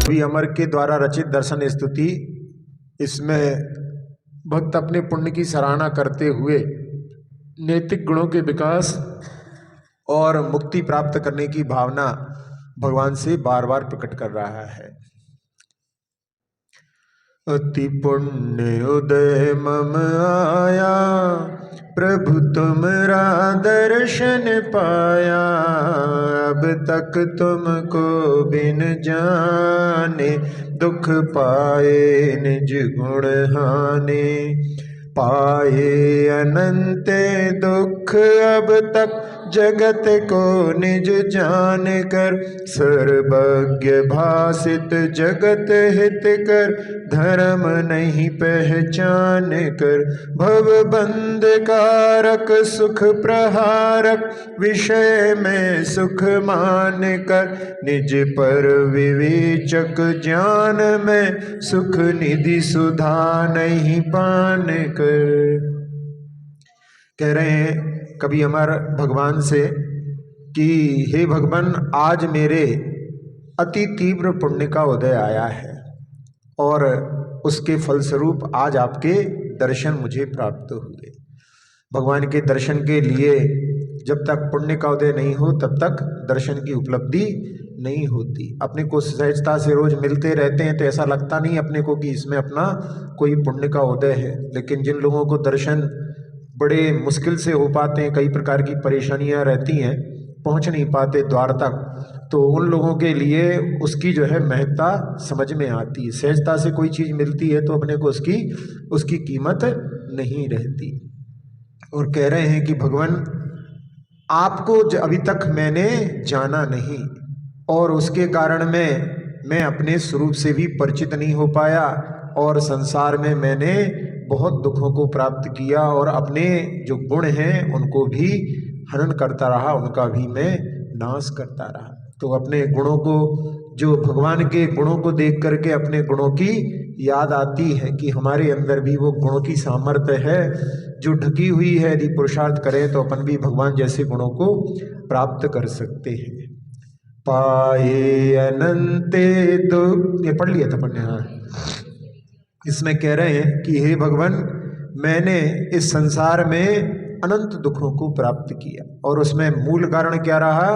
कवि अमर के द्वारा रचित दर्शन स्तुति, इसमें भक्त अपने पुण्य की सराहना करते हुए नैतिक गुणों के विकास और मुक्ति प्राप्त करने की भावना भगवान से बार बार प्रकट कर रहा है। अति पुण्य उदय मम आया, प्रभु तुमरा दर्शन पाया। अब तक तुमको बिन जाने, दुख पाए निज गुण हाने। पाए अनंत दुख अब तक जगत को निज जान कर। सर्वज्ञ भासित जगत हित कर, धर्म नहीं पहचान कर। भव बंध कारक सुख प्रहारक, विषय में सुख मान कर। निज पर विवेचक ज्ञान में, सुख निधि सुधा नहीं पान कर। कह रहे हैं कवि अमर भगवान से कि हे भगवान, आज मेरे अति तीव्र पुण्य का उदय आया है और उसके फलस्वरूप आज आपके दर्शन मुझे प्राप्त हुए। भगवान के दर्शन के लिए जब तक पुण्य का उदय नहीं हो तब तक दर्शन की उपलब्धि नहीं होती। अपने को सहजता से रोज मिलते रहते हैं तो ऐसा लगता नहीं अपने को कि इसमें अपना कोई पुण्य का उदय है, लेकिन जिन लोगों को दर्शन बड़े मुश्किल से हो पाते हैं, कई प्रकार की परेशानियां रहती हैं, पहुंच नहीं पाते द्वार तक, तो उन लोगों के लिए उसकी जो है महत्ता समझ में आती है। सहजता से कोई चीज़ मिलती है तो अपने को उसकी कीमत नहीं रहती। और कह रहे हैं कि भगवान, आपको अभी तक मैंने जाना नहीं और उसके कारण मैं अपने स्वरूप से भी परिचित नहीं हो पाया और संसार में मैंने बहुत दुखों को प्राप्त किया और अपने जो गुण हैं उनको भी हनन करता रहा, उनका भी मैं नाश करता रहा। तो अपने गुणों को, जो भगवान के गुणों को देख करके अपने गुणों की याद आती है कि हमारे अंदर भी वो गुणों की सामर्थ्य है जो ढकी हुई है। यदि पुरुषार्थ करें तो अपन भी भगवान जैसे गुणों को प्राप्त कर सकते हैं। पाए अनंते दुख, ये पढ़ लिया था अपन ने। हाँ, इसमें कह रहे हैं कि हे भगवान, मैंने इस संसार में अनंत दुखों को प्राप्त किया और उसमें मूल कारण क्या रहा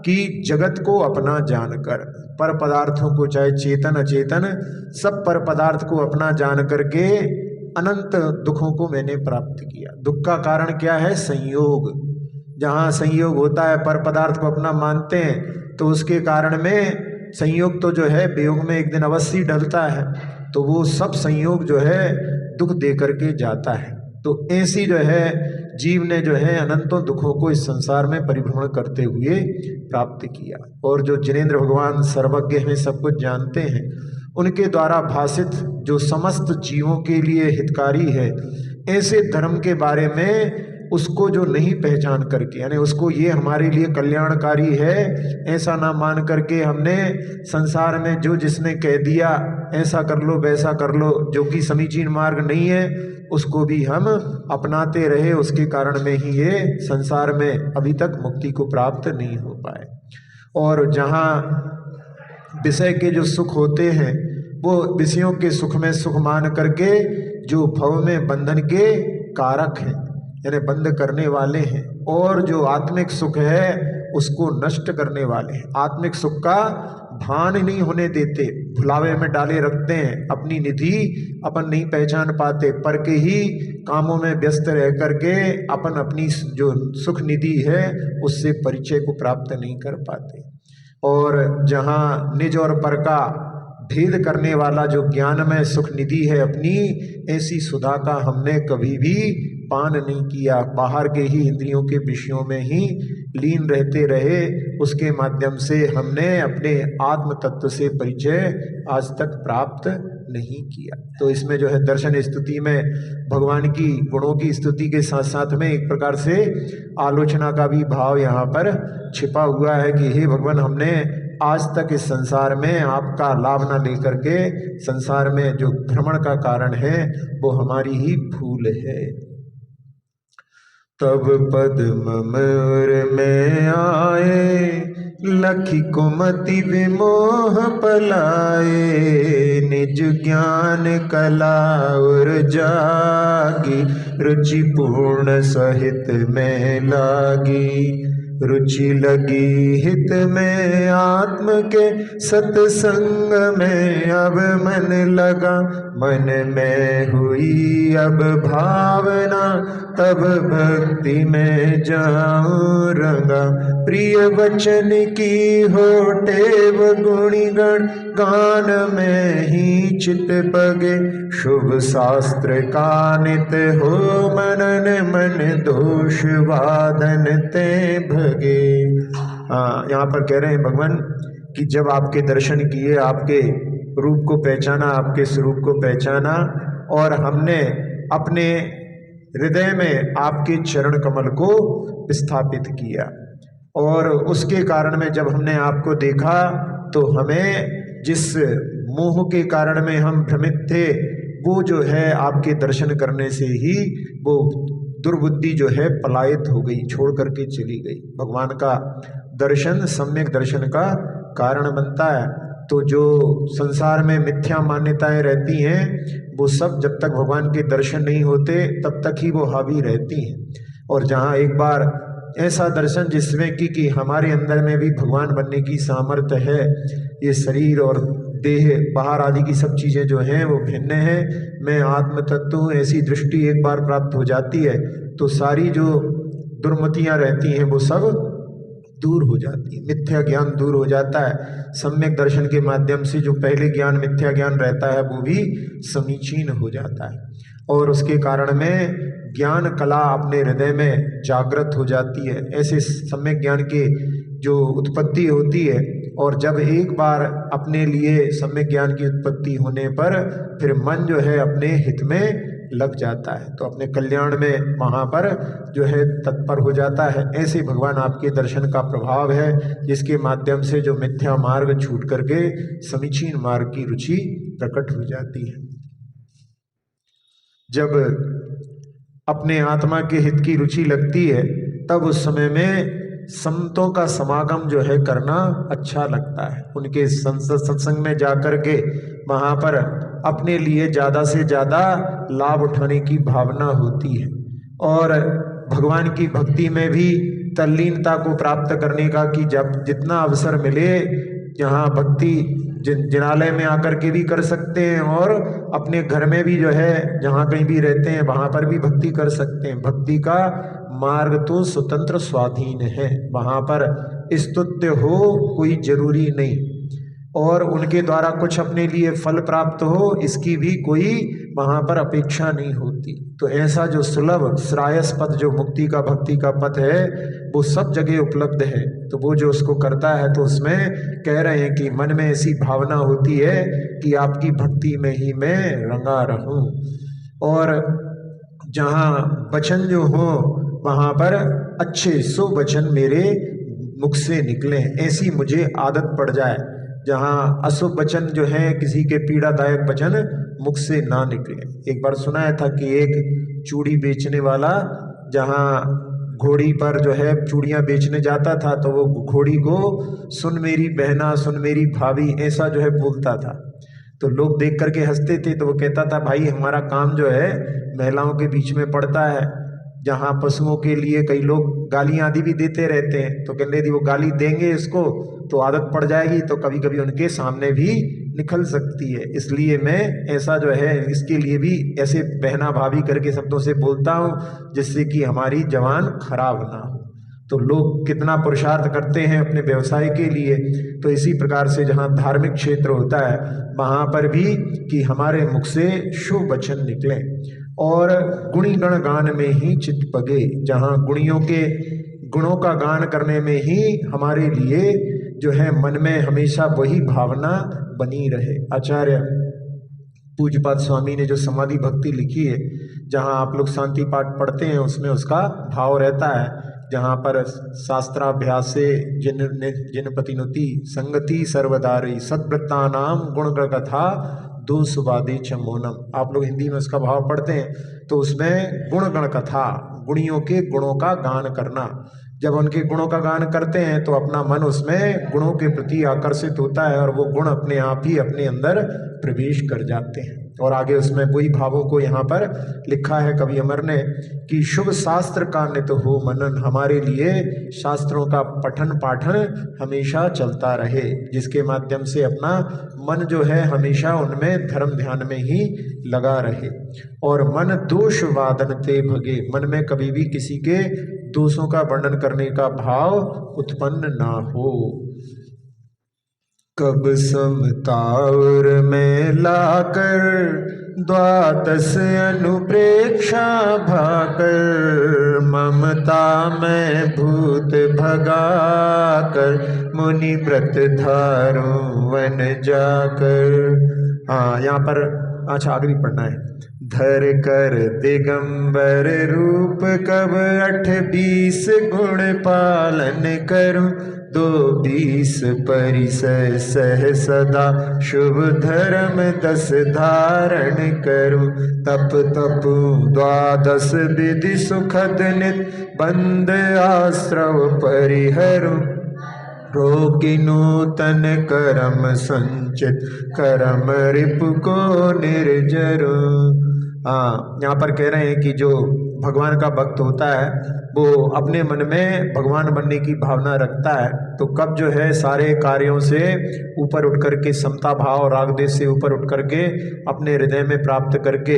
कि जगत को अपना जानकर, पर पदार्थों को, चाहे चेतन अचेतन, सब पर पदार्थ को अपना जान करके अनंत दुखों को मैंने प्राप्त किया। दुख का कारण क्या है? संयोग। जहाँ संयोग होता है, पर पदार्थ को अपना मानते हैं, तो उसके कारण में संयोग तो जो है वियोग में एक दिन अवश्य ढलता है, तो वो सब संयोग जो है दुख दे करके जाता है। तो ऐसी जो है जीव ने जो है अनंतों दुखों को इस संसार में परिभ्रमण करते हुए प्राप्त किया। और जो जिनेंद्र भगवान सर्वज्ञ हैं, सब कुछ जानते हैं, उनके द्वारा भाषित जो समस्त जीवों के लिए हितकारी है, ऐसे धर्म के बारे में उसको जो नहीं पहचान करके, यानी उसको ये हमारे लिए कल्याणकारी है ऐसा ना मान करके, हमने संसार में जो जिसने कह दिया ऐसा कर लो वैसा कर लो, जो कि समीचीन मार्ग नहीं है, उसको भी हम अपनाते रहे। उसके कारण में ही ये संसार में अभी तक मुक्ति को प्राप्त नहीं हो पाए। और जहाँ विषय के जो सुख होते हैं, वो विषयों के सुख में सुख मान करके जो भव में बंधन के कारक हैं, यानी बंद करने वाले हैं, और जो आत्मिक सुख है उसको नष्ट करने वाले हैं। आत्मिक सुख का भान नहीं होने देते, भुलावे में डाले रखते हैं। अपनी निधि अपन नहीं पहचान पाते, पर के ही कामों में व्यस्त रह करके अपन अपनी जो सुख निधि है उससे परिचय को प्राप्त नहीं कर पाते। और जहाँ निज और पर का भेद करने वाला जो ज्ञान में सुख निधि है अपनी, ऐसी सुधा का हमने कभी भी पान नहीं किया। बाहर के ही इंद्रियों के विषयों में ही लीन रहते रहे, उसके माध्यम से हमने अपने आत्म तत्व से परिचय आज तक प्राप्त नहीं किया। तो इसमें जो है दर्शन स्तुति में भगवान की गुणों की स्तुति के साथ साथ में एक प्रकार से आलोचना का भी भाव यहाँ पर छिपा हुआ है कि हे भगवान, हमने आज तक इस संसार में आपका लाभ न लेकर के संसार में जो भ्रमण का कारण है वो हमारी ही भूल है। तब पद्म मोर में आए, लखी कुमति विमोह पलाए, निज ज्ञान कला और जागी, रुचि पूर्ण सहित में लागी। रुचि लगी हित में आत्म के, सत्संग में अब मन लगा। मन में हुई अब भावना, तब भक्ति में जाऊं रंगा। प्रिय वचन की हो टेव गुणी गण, गान में ही चित पगे। शुभ शास्त्र का नित हो मनन, मन दोष वादन ते भगे। यहाँ पर कह रहे हैं भगवान कि जब आपके दर्शन किए, आपके रूप को पहचाना, आपके स्वरूप को पहचाना, और हमने अपने हृदय में आपके चरण कमल को स्थापित किया, और उसके कारण में जब हमने आपको देखा तो हमें जिस मोह के कारण में हम भ्रमित थे, वो जो है आपके दर्शन करने से ही वो दुर्बुद्धि जो है पलायित हो गई, छोड़ करके चली गई। भगवान का दर्शन सम्यक दर्शन का कारण बनता है। तो जो संसार में मिथ्या मान्यताएं रहती हैं, वो सब जब तक भगवान के दर्शन नहीं होते तब तक ही वो हावी रहती हैं। और जहाँ एक बार ऐसा दर्शन जिसमें कि हमारे अंदर में भी भगवान बनने की सामर्थ्य है, ये शरीर और देह बाहर आदि की सब चीज़ें जो हैं वो भिन्न हैं, मैं आत्म तत्व हूँ, ऐसी दृष्टि एक बार प्राप्त हो जाती है तो सारी जो दुर्मतियाँ रहती हैं वो सब दूर हो जाती है, मिथ्या ज्ञान दूर हो जाता है। सम्यक दर्शन के माध्यम से जो पहले ज्ञान मिथ्या ज्ञान रहता है वो भी समीचीन हो जाता है, और उसके कारण में ज्ञान कला अपने हृदय में जागृत हो जाती है। ऐसे सम्यक ज्ञान के जो उत्पत्ति होती है, और जब एक बार अपने लिए सम्यक ज्ञान की उत्पत्ति होने पर फिर मन जो है अपने हित में लग जाता है, तो अपने कल्याण में वहाँ पर जो है तत्पर हो जाता है। ऐसे भगवान आपके दर्शन का प्रभाव है, जिसके माध्यम से जो मिथ्या मार्ग छूट करके समीचीन मार्ग की रुचि प्रकट हो जाती है। जब अपने आत्मा के हित की रुचि लगती है तब उस समय में संतों का समागम जो है करना अच्छा लगता है। उनके सत्संग में जाकर के वहाँ पर अपने लिए ज़्यादा से ज़्यादा लाभ उठाने की भावना होती है, और भगवान की भक्ति में भी तल्लीनता को प्राप्त करने का कि जब जितना अवसर मिले, यहाँ भक्ति जिनालय में आकर के भी कर सकते हैं, और अपने घर में भी जो है जहाँ कहीं भी रहते हैं वहाँ पर भी भक्ति कर सकते हैं। भक्ति का मार्ग तो स्वतंत्र स्वाधीन है, वहाँ पर स्तुत्य हो कोई जरूरी नहीं, और उनके द्वारा कुछ अपने लिए फल प्राप्त हो इसकी भी कोई वहाँ पर अपेक्षा नहीं होती। तो ऐसा जो सुलभ श्रायस पद जो मुक्ति का भक्ति का पथ है वो सब जगह उपलब्ध है। तो वो जो उसको करता है तो उसमें कह रहे हैं कि मन में ऐसी भावना होती है कि आपकी भक्ति में ही मैं रंगा रहूं, और जहाँ वचन जो हो वहाँ पर अच्छे सो वचन मेरे मुख से निकले, ऐसी मुझे आदत पड़ जाए। जहाँ अशुभ वचन जो है किसी के पीड़ादायक वचन मुख से ना निकले। एक बार सुनाया था कि एक चूड़ी बेचने वाला जहाँ घोड़ी पर जो है चूड़ियाँ बेचने जाता था तो वो घोड़ी को सुन मेरी बहना, सुन मेरी भाभी, ऐसा जो है बोलता था। तो लोग देख करके हंसते थे। तो वो कहता था भाई हमारा काम जो है महिलाओं के बीच में पड़ता है, जहाँ पशुओं के लिए कई लोग गालियाँ आदि भी देते रहते हैं। तो कहते थे वो गाली देंगे इसको तो आदत पड़ जाएगी, तो कभी कभी उनके सामने भी निकल सकती है। इसलिए मैं ऐसा जो है इसके लिए भी ऐसे बहना भाभी करके शब्दों से बोलता हूँ जिससे कि हमारी जवान खराब ना हो। तो लोग कितना पुरुषार्थ करते हैं अपने व्यवसाय के लिए। तो इसी प्रकार से जहाँ धार्मिक क्षेत्र होता है वहाँ पर भी कि हमारे मुख से शुभ वचन निकले, और गुणी गण गान में ही चित्त पगे, जहाँ गुणियों के गुणों का गान करने में ही हमारे लिए जो है मन में हमेशा वही भावना बनी रहे। आचार्य पूज्यपाद स्वामी ने जो समाधि भक्ति लिखी है, जहाँ आप लोग शांति पाठ पढ़ते हैं उसमें उसका भाव रहता है, जहाँ पर शास्त्राभ्यास से जिन पतिनुति संगति सर्वदारी सद्वृत्ता नाम गुण कथा दो सुवादे चमोनम। आप लोग हिंदी में उसका भाव पढ़ते हैं तो उसमें गुण गण कथा, गुणियों के गुणों का गान करना, जब उनके गुणों का गान करते हैं तो अपना मन उसमें गुणों के प्रति आकर्षित होता है और वो गुण अपने आप ही अपने अंदर प्रवेश कर जाते हैं। और आगे उसमें वही भावों को यहाँ पर लिखा है कवि अमर ने कि शुभ शास्त्र का नित हो मनन, हमारे लिए शास्त्रों का पठन पाठन हमेशा चलता रहे, जिसके माध्यम से अपना मन जो है हमेशा उनमें धर्म ध्यान में ही लगा रहे। और मन दोष वादन ते भगे, मन में कभी भी किसी के दोषों का वर्णन करने का भाव उत्पन्न ना हो। कब समतावर में लाकर द्वादश अनुप्रेक्षा भाकर, ममता में भूत भगाकर मुनि व्रत धारू वन जाकर। हाँ, यहाँ पर अच्छा आगे भी पढ़ना है। धर कर दिगंबर रूप कब 8-20 गुण पालन करूं, 2-20 परिसर सह सदा शुभ धर्म 10 धारण करूं, तप तपु 12 विधि सुखद नित बंद आश्रव परिहरूं, रोकी नूतन करम संचित करम रिपु को निर्जरू। हाँ, यहाँ पर कह रहे हैं कि जो भगवान का भक्त होता है वो अपने मन में भगवान बनने की भावना रखता है, तो कब जो है सारे कार्यों से ऊपर उठ करके समता भाव राग देश से ऊपर उठ करके अपने हृदय में प्राप्त करके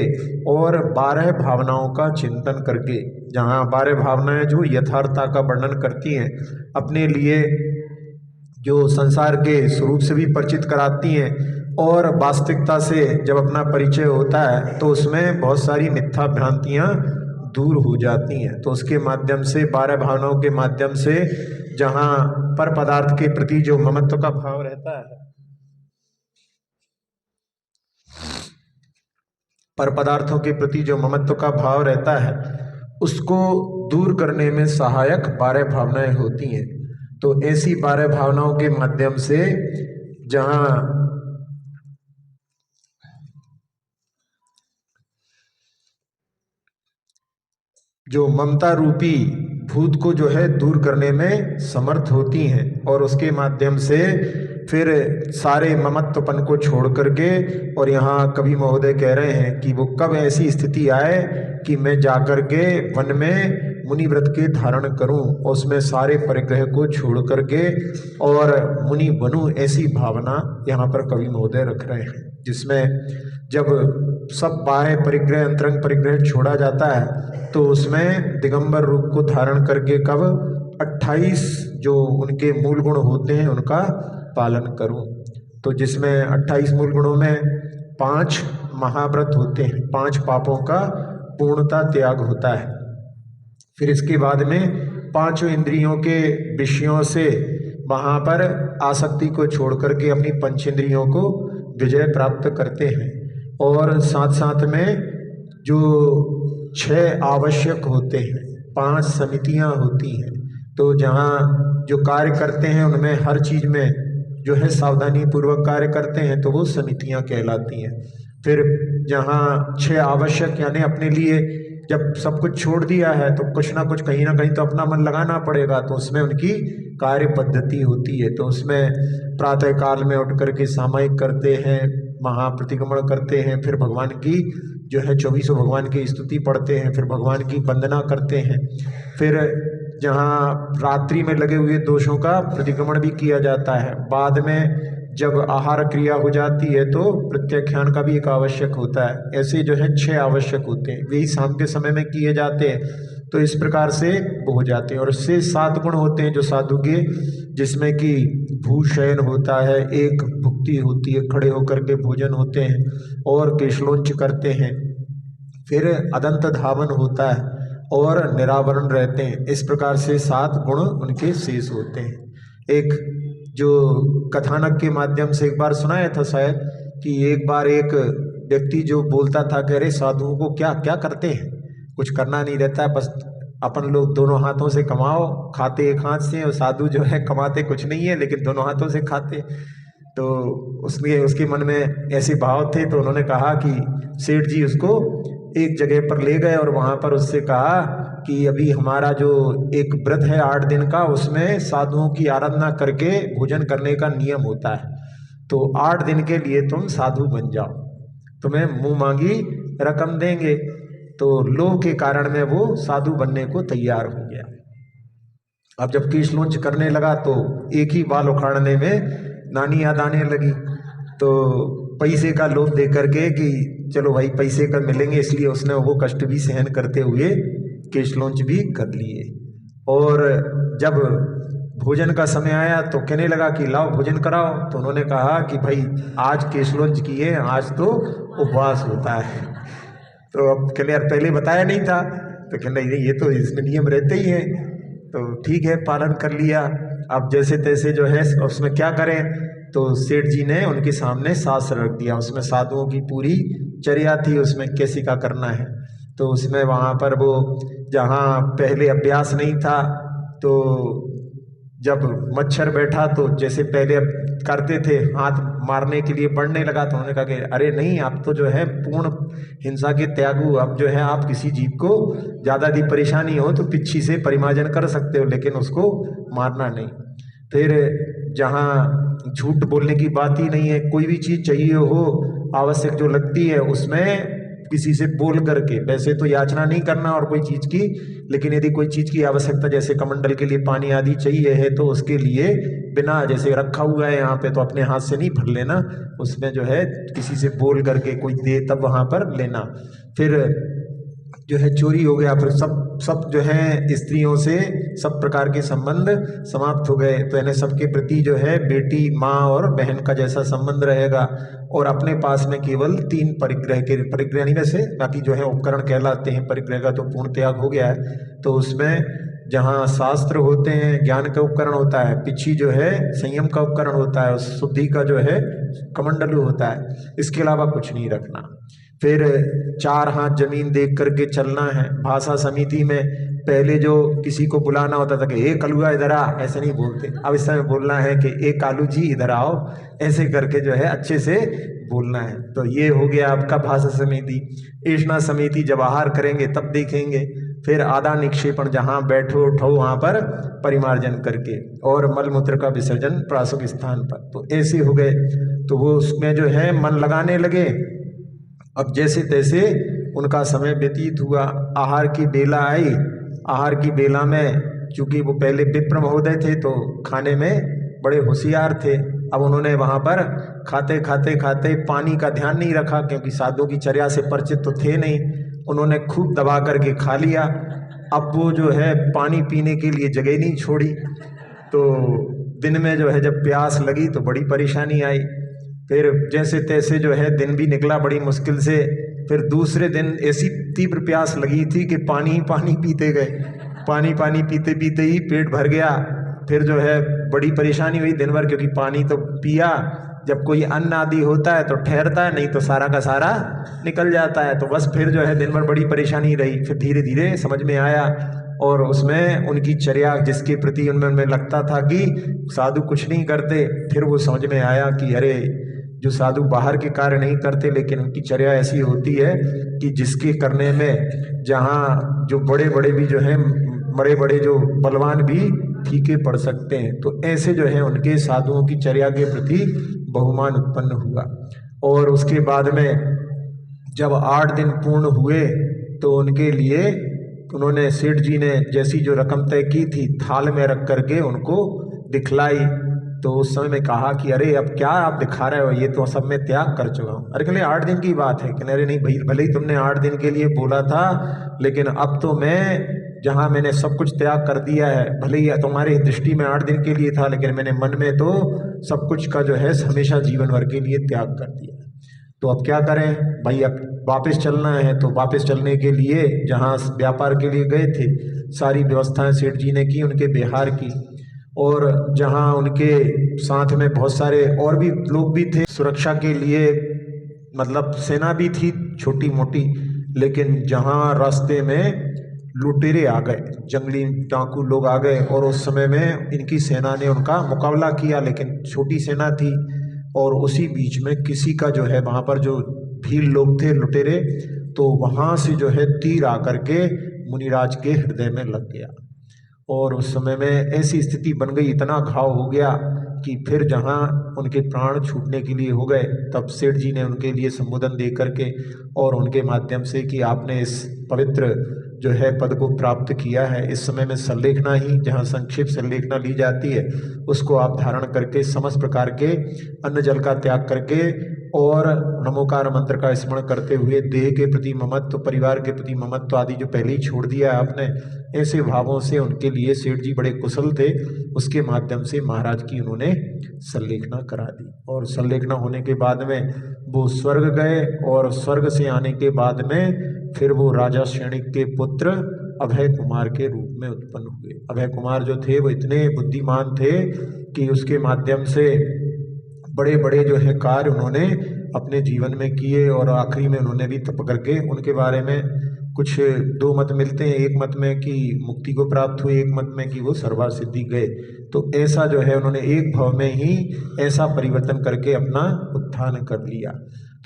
और 12 भावनाओं का चिंतन करके, जहाँ 12 भावनाएं जो यथार्थता का वर्णन करती हैं, अपने लिए जो संसार के स्वरूप से भी परिचित कराती हैं और वास्तविकता से जब अपना परिचय होता है तो उसमें बहुत सारी मिथ्या भ्रांतियाँ दूर हो जाती हैं। तो उसके माध्यम से 12 भावनाओं के माध्यम से जहाँ पर पदार्थ के प्रति जो ममत्व का भाव रहता है, पर पदार्थों के प्रति जो ममत्व का भाव रहता है उसको दूर करने में सहायक 12 भावनाएं होती हैं। तो ऐसी 12 भावनाओं के माध्यम से जहाँ जो ममता रूपी भूत को जो है दूर करने में समर्थ होती हैं और उसके माध्यम से फिर सारे ममत्वपन को छोड़ करके, और यहाँ कवि महोदय कह रहे हैं कि वो कब ऐसी स्थिति आए कि मैं जाकर के वन में मुनि व्रत के धारण करूं और उसमें सारे परिग्रह को छोड़ करके और मुनि बनूं, ऐसी भावना यहाँ पर कवि महोदय रख रहे हैं, जिसमें जब सब बाह्य परिग्रह अंतरंग परिग्रह छोड़ा जाता है तो उसमें दिगंबर रूप को धारण करके कब 28 जो उनके मूल गुण होते हैं उनका पालन करूं। तो जिसमें 28 मूल गुणों में 5 महाव्रत होते हैं, 5 पापों का पूर्णता त्याग होता है। फिर इसके बाद में 5 इंद्रियों के विषयों से वहाँ पर आसक्ति को छोड़ करके अपनी पंचेंद्रियों को विजय प्राप्त करते हैं। और साथ साथ में जो 6 आवश्यक होते हैं, 5 समितियाँ होती हैं, तो जहाँ जो कार्य करते हैं उनमें हर चीज़ में जो है सावधानी पूर्वक कार्य करते हैं तो वो समितियाँ कहलाती हैं। फिर जहाँ 6 आवश्यक यानी अपने लिए जब सब कुछ छोड़ दिया है तो कुछ ना कुछ कहीं ना कहीं तो अपना मन लगाना पड़ेगा, तो उसमें उनकी कार्य पद्धति होती है। तो उसमें प्रातः काल में उठ करके सामायिक करते हैं, महाप्रतिक्रमण करते हैं, फिर भगवान की जो है 24 भगवान की स्तुति पढ़ते हैं, फिर भगवान की वंदना करते हैं। फिर जहाँ रात्रि में लगे हुए दोषों का प्रतिक्रमण भी किया जाता है। बाद में जब आहार क्रिया हो जाती है तो प्रत्याख्यान का भी एक आवश्यक होता है। ऐसे जो है 6 आवश्यक होते हैं, वही शाम के समय में किए जाते हैं। तो इस प्रकार से वो हो जाते हैं। और इससे 7 गुण होते हैं जो साधु के, जिसमें कि भूशयन होता है, एक भुक्ति होती है, खड़े होकर के भोजन होते हैं और केशलोंच करते हैं। फिर अदंत धावन होता है और निरावरण रहते हैं। इस प्रकार से 7 गुण उनके शेष होते हैं। एक जो कथानक के माध्यम से एक बार सुनाया था शायद कि एक बार एक व्यक्ति जो बोलता था कि अरे साधुओं को क्या क्या करते हैं, कुछ करना नहीं रहता है, बस अपन लोग दोनों हाथों से कमाओ, खाते एक हाथ से, और साधु जो है कमाते कुछ नहीं है लेकिन दोनों हाथों से खाते। तो उसके मन में ऐसे भाव थे, तो उन्होंने कहा कि सेठ जी उसको एक जगह पर ले गए और वहाँ पर उससे कहा कि अभी हमारा जो एक व्रत है 8 दिन का, उसमें साधुओं की आराधना करके भोजन करने का नियम होता है, तो 8 दिन के लिए तुम साधु बन जाओ, तुम्हें मुंह मांगी रकम देंगे। तो लोभ के कारण में वो साधु बनने को तैयार हो गया। अब जब केश लॉन्च करने लगा तो एक ही बाल उखाड़ने में नानी याद आने लगी, तो पैसे का लोभ दे करके कि चलो भाई पैसे का मिलेंगे, इसलिए उसने वो कष्ट भी सहन करते हुए केश लॉन्च भी कर लिए। और जब भोजन का समय आया तो कहने लगा कि लाओ भोजन कराओ, तो उन्होंने कहा कि भाई आज केश लॉन्च किए, आज तो उपवास होता है। तो अब कहले यार पहले बताया नहीं था, तो कहने ये तो इसमें नियम रहते ही हैं। तो ठीक है, पालन कर लिया। अब जैसे तैसे जो है उसमें क्या करें, तो सेठ जी ने उनके सामने शास्त्र रख दिया, उसमें साधुओं की पूरी चर्या थी, उसमें कैसे का करना है। तो उसमें वहाँ पर वो जहाँ पहले अभ्यास नहीं था, तो जब मच्छर बैठा तो जैसे पहले अब करते थे हाथ मारने के लिए बढ़ने लगा, तो उन्होंने कहा कि अरे नहीं, आप तो जो है पूर्ण हिंसा के त्यागु, अब जो है आप किसी जीव को ज़्यादा यदि परेशानी हो तो पिच्छी से परिमार्जन कर सकते हो, लेकिन उसको मारना नहीं। फिर जहाँ झूठ बोलने की बात ही नहीं है, कोई भी चीज़ चाहिए हो आवश्यक जो लगती है उसमें किसी से बोल करके, वैसे तो याचना नहीं करना और कोई चीज़ की, लेकिन यदि कोई चीज़ की आवश्यकता जैसे कमंडल के लिए पानी आदि चाहिए है तो उसके लिए बिना, जैसे रखा हुआ है यहाँ पे, तो अपने हाथ से नहीं भर लेना, उसमें जो है किसी से बोल करके कोई दे तब वहाँ पर लेना। फिर जो है चोरी हो गया, फिर सब जो है स्त्रियों से सब प्रकार के संबंध समाप्त हो गए। तो यानी सबके प्रति जो है बेटी, माँ और बहन का जैसा संबंध रहेगा, और अपने पास में केवल 3 परिग्रह नहीं, वैसे बाकी जो है उपकरण कहलाते हैं। परिग्रह का तो पूर्ण त्याग हो गया है, तो उसमें जहाँ शास्त्र होते हैं, ज्ञान का उपकरण होता है, पिछी जो है संयम का उपकरण होता है, शुद्धि का जो है कमंडलू होता है, इसके अलावा कुछ नहीं रखना। फिर 4 हाथ जमीन देख करके चलना है। भाषा समिति में पहले जो किसी को बुलाना होता था कि ए कलुआ इधर आ, ऐसे नहीं बोलते, अब इस समय बोलना है कि ए कालू जी इधर आओ, ऐसे करके जो है अच्छे से बोलना है। तो ये हो गया आपका भाषा समिति। ईष्णा समिति जब आहार करेंगे तब देखेंगे। फिर आदा निक्षेपण, जहाँ बैठो उठो वहाँ पर परिमार्जन करके, और मलमूत्र का विसर्जन प्रासुक स्थान पर। तो ऐसे हो गए, तो वो उसमें जो है मन लगाने लगे। अब जैसे तैसे उनका समय व्यतीत हुआ, आहार की बेला आई। आहार की बेला में चूंकि वो पहले विप्र महोदय थे तो खाने में बड़े होशियार थे, अब उन्होंने वहाँ पर खाते खाते खाते पानी का ध्यान नहीं रखा, क्योंकि साधुओं की चर्या से परिचित तो थे नहीं, उन्होंने खूब दबा करके खा लिया। अब वो जो है पानी पीने के लिए जगह नहीं छोड़ी, तो दिन में जो है जब प्यास लगी तो बड़ी परेशानी आई। फिर जैसे तैसे जो है दिन भी निकला बड़ी मुश्किल से। फिर दूसरे दिन ऐसी तीव्र प्यास लगी थी कि पानी ही पानी पीते गए, पानी पानी पीते पीते ही पेट भर गया। फिर जो है बड़ी परेशानी हुई दिन भर, क्योंकि पानी तो पिया, जब कोई अन्न आदि होता है तो ठहरता है, नहीं तो सारा का सारा निकल जाता है। तो बस फिर जो है दिन भर बड़ी परेशानी रही। फिर धीरे धीरे समझ में आया, और उसमें उनकी चर्या जिसके प्रति उनमें लगता था कि साधु कुछ नहीं करते, फिर वो समझ में आया कि अरे जो साधु बाहर के कार्य नहीं करते, लेकिन उनकी चर्या ऐसी होती है कि जिसके करने में जहाँ जो बड़े बड़े भी जो हैं, बड़े बड़े जो बलवान भी फीके पड़ सकते हैं। तो ऐसे जो है उनके साधुओं की चर्या के प्रति बहुमान उत्पन्न हुआ। और उसके बाद में जब 8 दिन पूर्ण हुए तो उनके लिए उन्होंने, सेठ जी ने जैसी जो रकम तय की थी थाल में रख करके उनको दिखलाई। तो उस समय में कहा कि अरे अब क्या आप दिखा रहे हो, ये तो सब मैं त्याग कर चुका हूँ। अरे कहले 8 दिन की बात है। कहने अरे नहीं भाई, भले ही तुमने 8 दिन के लिए बोला था, लेकिन अब तो मैं जहाँ मैंने सब कुछ त्याग कर दिया है, भले ही तुम्हारी दृष्टि में 8 दिन के लिए था, लेकिन मैंने मन में तो सब कुछ का जो है हमेशा जीवन भर के लिए त्याग कर दिया। तो अब क्या करें भाई, अब वापस चलना है। तो वापस चलने के लिए जहाँ व्यापार के लिए गए थे, सारी व्यवस्थाएं सेठ जी ने की, उनके बिहार की। और जहाँ उनके साथ में बहुत सारे और भी लोग भी थे सुरक्षा के लिए, मतलब सेना भी थी छोटी मोटी। लेकिन जहाँ रास्ते में लुटेरे आ गए, जंगली डाकू लोग आ गए, और उस समय में इनकी सेना ने उनका मुकाबला किया, लेकिन छोटी सेना थी। और उसी बीच में किसी का जो है वहाँ पर जो भील लोग थे लुटेरे, तो वहाँ से जो है तीर आकर के मुनिराज के हृदय में लग गया और उस समय में ऐसी स्थिति बन गई, इतना घाव हो गया कि फिर जहाँ उनके प्राण छूटने के लिए हो गए, तब सेठ जी ने उनके लिए संबोधन दे करके और उनके माध्यम से कि आपने इस पवित्र जो है पद को प्राप्त किया है, इस समय में संलेखना ही, जहाँ संक्षिप्त संलेखना ली जाती है, उसको आप धारण करके समस्त प्रकार के अन्न जल का त्याग करके और नमोकार मंत्र का स्मरण करते हुए देह के प्रति ममत्व, परिवार के प्रति ममत्व आदि जो पहले ही छोड़ दिया है आपने, ऐसे भावों से उनके लिए सेठ जी बड़े कुशल थे, उसके माध्यम से महाराज की उन्होंने संलेखना करा दी। और संलेखना होने के बाद में वो स्वर्ग गए और स्वर्ग से आने के बाद में फिर वो राजा श्रेणिक के पुत्र अभय कुमार के रूप में उत्पन्न हुए। अभय कुमार जो थे वो इतने बुद्धिमान थे कि उसके माध्यम से बड़े बड़े जो है कार्य उन्होंने अपने जीवन में किए और आखिरी में उन्होंने भी तप करके, उनके बारे में कुछ दो मत मिलते हैं, एक मत में कि मुक्ति को प्राप्त हुई, एक मत में कि वो सर्वा सिद्धि गए। तो ऐसा जो है उन्होंने एक भाव में ही ऐसा परिवर्तन करके अपना उत्थान कर लिया।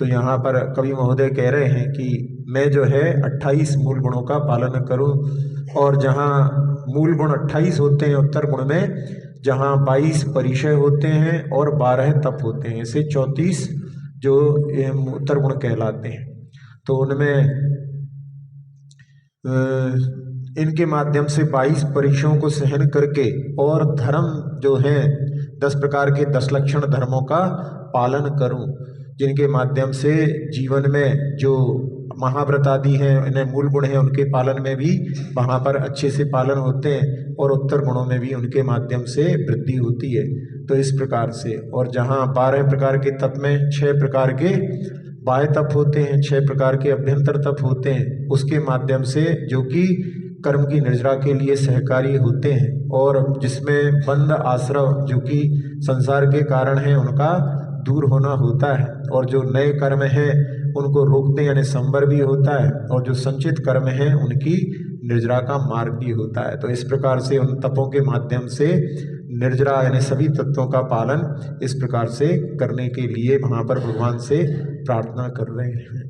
तो यहाँ पर कवि महोदय कह रहे हैं कि मैं जो है 28 मूल गुणों का पालन करूं, और जहाँ मूल गुण 28 होते हैं उत्तर गुण में, जहाँ 22 परिचय होते हैं और 12 तप होते हैं, ऐसे 34 जो उत्तर गुण कहलाते हैं। तो उनमें इनके माध्यम से 22 परिचयों को सहन करके और धर्म जो है 10 प्रकार के 10 लक्षण धर्मों का पालन करूं, जिनके माध्यम से जीवन में जो महाव्रत आदि हैं, इन्हें मूल गुण हैं, उनके पालन में भी वहाँ पर अच्छे से पालन होते हैं और उत्तर गुणों में भी उनके माध्यम से वृद्धि होती है। तो इस प्रकार से, और जहाँ 12 प्रकार के तप में 6 प्रकार के बाह्य तप होते हैं, 6 प्रकार के अभ्यंतर तप होते हैं, उसके माध्यम से जो कि कर्म की निर्जरा के लिए सहकारी होते हैं, और जिसमें बंध आश्रव जो कि संसार के कारण है उनका दूर होना होता है, और जो नए कर्म हैं उनको रोकते हैं यानी संवर भी होता है, और जो संचित कर्म हैं उनकी निर्जरा का मार्ग भी होता है। तो इस प्रकार से उन तपों के माध्यम से निर्जरा यानी सभी तत्वों का पालन इस प्रकार से करने के लिए वहाँ पर भगवान से प्रार्थना कर रहे हैं।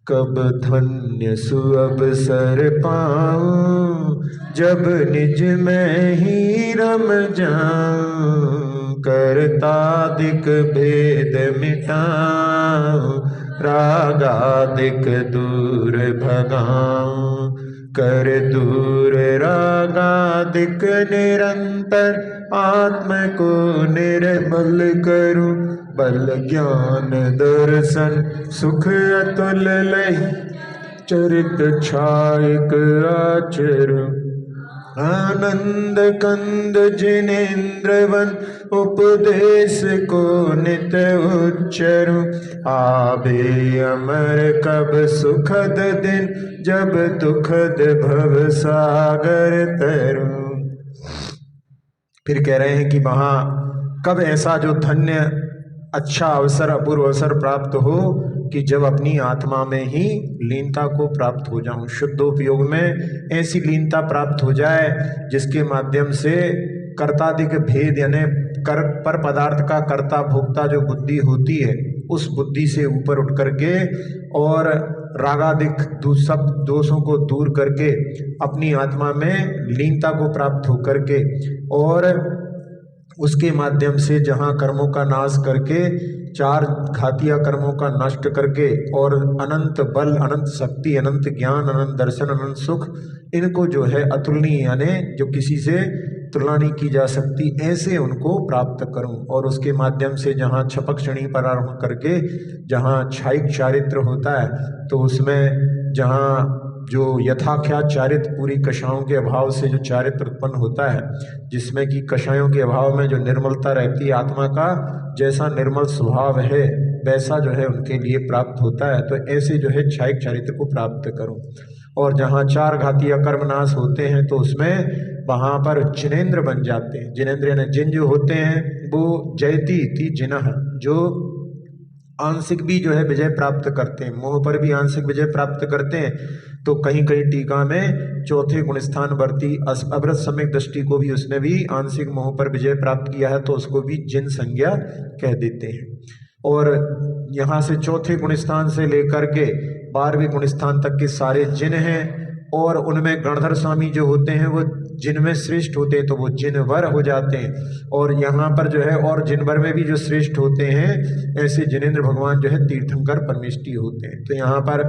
कब धन्य सुअवसर पाऊं, जब निज में ही रम जाऊं, करतादिक भेद मिटाऊं, रागादिक दूर भगाऊं, कर दूर रागादिक निरंतर, आत्म को निर्मल करूं, बल ज्ञान दर्शन सुख अतुल लय, चरित छायक आचरूं, आनंद कंद जिनेन्द्रवन, उपदेश को नित उच्चरूं, आबे अमर कब सुखद दिन, जब दुखद भव सागर तरूं। फिर कह रहे हैं कि वहाँ कब ऐसा जो धन्य अच्छा अवसर, अपूर्व अवसर प्राप्त हो कि जब अपनी आत्मा में ही लीनता को प्राप्त हो जाऊं, शुद्धोपयोग में ऐसी लीनता प्राप्त हो जाए जिसके माध्यम से कर्तादिक भेद यानी पर पदार्थ का कर्ता भोक्ता जो बुद्धि होती है, उस बुद्धि से ऊपर उठ करके और रागादिक सब दोषों को दूर करके अपनी आत्मा में लीनता को प्राप्त हो करके, और उसके माध्यम से जहाँ कर्मों का नाश करके, 4 घातिया कर्मों का नष्ट करके, और अनंत बल, अनंत शक्ति, अनंत ज्ञान, अनंत दर्शन, अनंत सुख, इनको जो है अतुलनीय यानी जो किसी से तुलना नहीं की जा सकती, ऐसे उनको प्राप्त करूं। और उसके माध्यम से जहाँ छपक श्रेणी पर आरोहण करके जहाँ क्षायिक चारित्र होता है, तो उसमें जहाँ जो यथाख्यात चारित्र पूरी कषायों के अभाव से जो चारित्र उत्पन्न होता है, जिसमें कि कषायों के अभाव में जो निर्मलता रहती है, आत्मा का जैसा निर्मल स्वभाव है वैसा जो है उनके लिए प्राप्त होता है। तो ऐसे जो है क्षायिक चारित्र को प्राप्त करूं। और जहाँ 4 घातीय कर्मनाश होते हैं तो उसमें वहाँ पर जिनेन्द्र बन जाते हैं। जिनेन्द्र यानी जिन जो होते हैं वो जयती थी जिनह, जो आंशिक भी जो है विजय प्राप्त करते हैं, मोह पर भी आंशिक विजय प्राप्त करते हैं। तो कहीं कहीं टीका में चौथे गुण स्थान वर्ती अवृत सम्यक दृष्टि को भी उसने भी आंशिक मोह पर विजय प्राप्त किया है, तो उसको भी जिन संज्ञा कह देते हैं। और यहाँ से चौथे गुण स्थान से लेकर के 12वें गुण स्थान तक के सारे जिन हैं, और उनमें गणधर स्वामी जो होते हैं वो जिनमें श्रेष्ठ होते हैं तो वो जिनवर हो जाते हैं, और यहाँ पर जो है और जिनवर में भी जो श्रेष्ठ होते हैं ऐसे जिनेंद्र भगवान जो है तीर्थंकर परमेष्टि होते हैं। तो यहाँ पर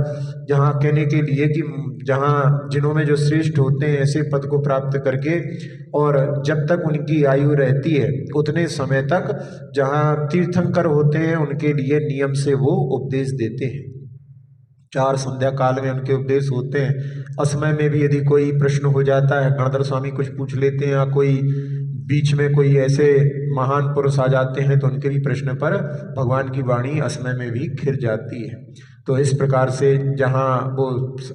जहाँ कहने के लिए कि जहाँ जिनों में जो श्रेष्ठ होते हैं ऐसे पद को प्राप्त करके, और जब तक उनकी आयु रहती है उतने समय तक जहाँ तीर्थंकर होते हैं उनके लिए नियम से वो उपदेश देते हैं। 4 संध्या काल में उनके उपदेश होते हैं। असमय में भी यदि कोई प्रश्न हो जाता है, गणधर स्वामी कुछ पूछ लेते हैं या कोई बीच में कोई ऐसे महान पुरुष आ जाते हैं तो उनके भी प्रश्न पर भगवान की वाणी असमय में भी खिर जाती है। तो इस प्रकार से जहाँ वो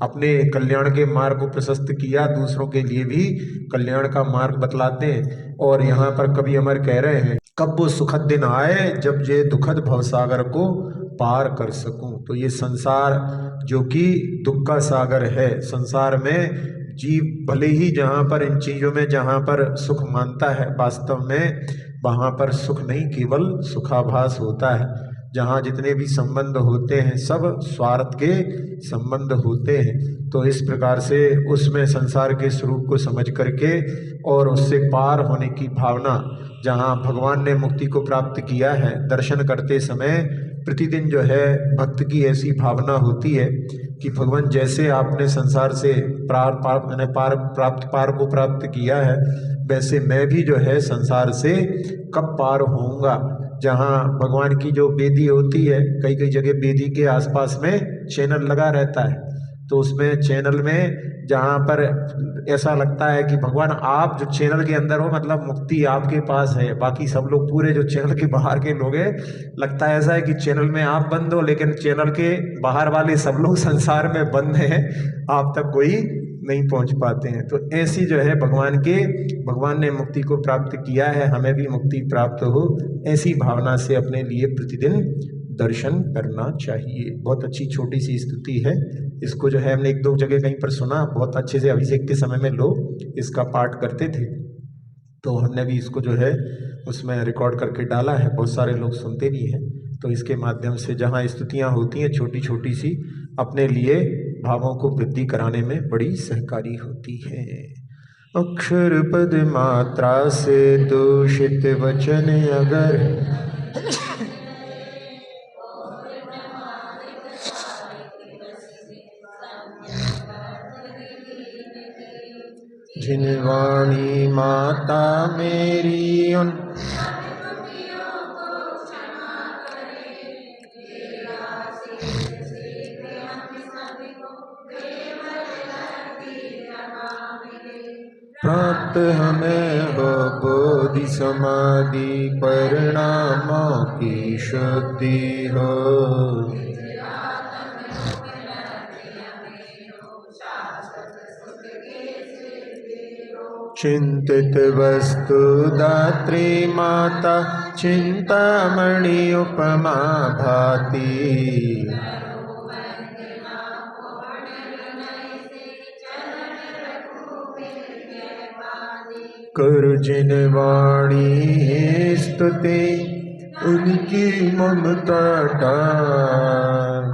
अपने कल्याण के मार्ग को प्रशस्त किया, दूसरों के लिए भी कल्याण का मार्ग बतलाते हैं। और यहाँ पर कवि अमर कह रहे हैं, कब वो सुखद दिन आए जब ये दुखद भवसागर को पार कर सकूं। तो ये संसार जो कि दुख का सागर है, संसार में जीव भले ही जहाँ पर इन चीज़ों में जहाँ पर सुख मानता है, वास्तव में वहाँ पर सुख नहीं केवल सुखाभास होता है। जहाँ जितने भी संबंध होते हैं सब स्वार्थ के संबंध होते हैं। तो इस प्रकार से उसमें संसार के स्वरूप को समझ करके और उससे पार होने की भावना, जहाँ भगवान ने मुक्ति को प्राप्त किया है, दर्शन करते समय प्रतिदिन जो है भक्त की ऐसी भावना होती है कि भगवान जैसे आपने संसार से पार को प्राप्त किया है, वैसे मैं भी जो है संसार से कब पार होऊंगा। जहाँ भगवान की जो बेदी होती है, कई कई जगह बेदी के आसपास में चैनल लगा रहता है, तो उसमें चैनल में जहाँ पर ऐसा लगता है कि भगवान आप जो चैनल के अंदर हो, मतलब मुक्ति आपके पास है, बाकी सब लोग पूरे जो चैनल के बाहर के लोग हैं, लगता है ऐसा है कि चैनल में आप बंद हो लेकिन चैनल के बाहर वाले सब लोग संसार में बंद हैं, आप तक कोई नहीं पहुंच पाते हैं। तो ऐसी जो है भगवान ने मुक्ति को प्राप्त किया है, हमें भी मुक्ति प्राप्त हो, ऐसी भावना से अपने लिए प्रतिदिन दर्शन करना चाहिए। बहुत अच्छी छोटी सी स्तुति है। इसको जो है हमने 1-2 जगह कहीं पर सुना, बहुत अच्छे से अभिषेक के समय में लोग इसका पाठ करते थे, तो हमने भी इसको जो है उसमें रिकॉर्ड करके डाला है, बहुत सारे लोग सुनते भी हैं। तो इसके माध्यम से जहाँ स्तुतियाँ होती हैं छोटी छोटी सी, अपने लिए भावों को वृद्धि कराने में बड़ी सहकारी होती है। अक्षर पद मात्रा से दूषित वचन अगर जिन वाणी माता मेरी उन प्राप्त हमें हो बोधि समाधि परिणामों की शुद्धि हो। चिंतित वस्तु दात्री माता चिंतामणि उपमा भाति। कर जिन वाणी स्तुति उनकी ममता टार।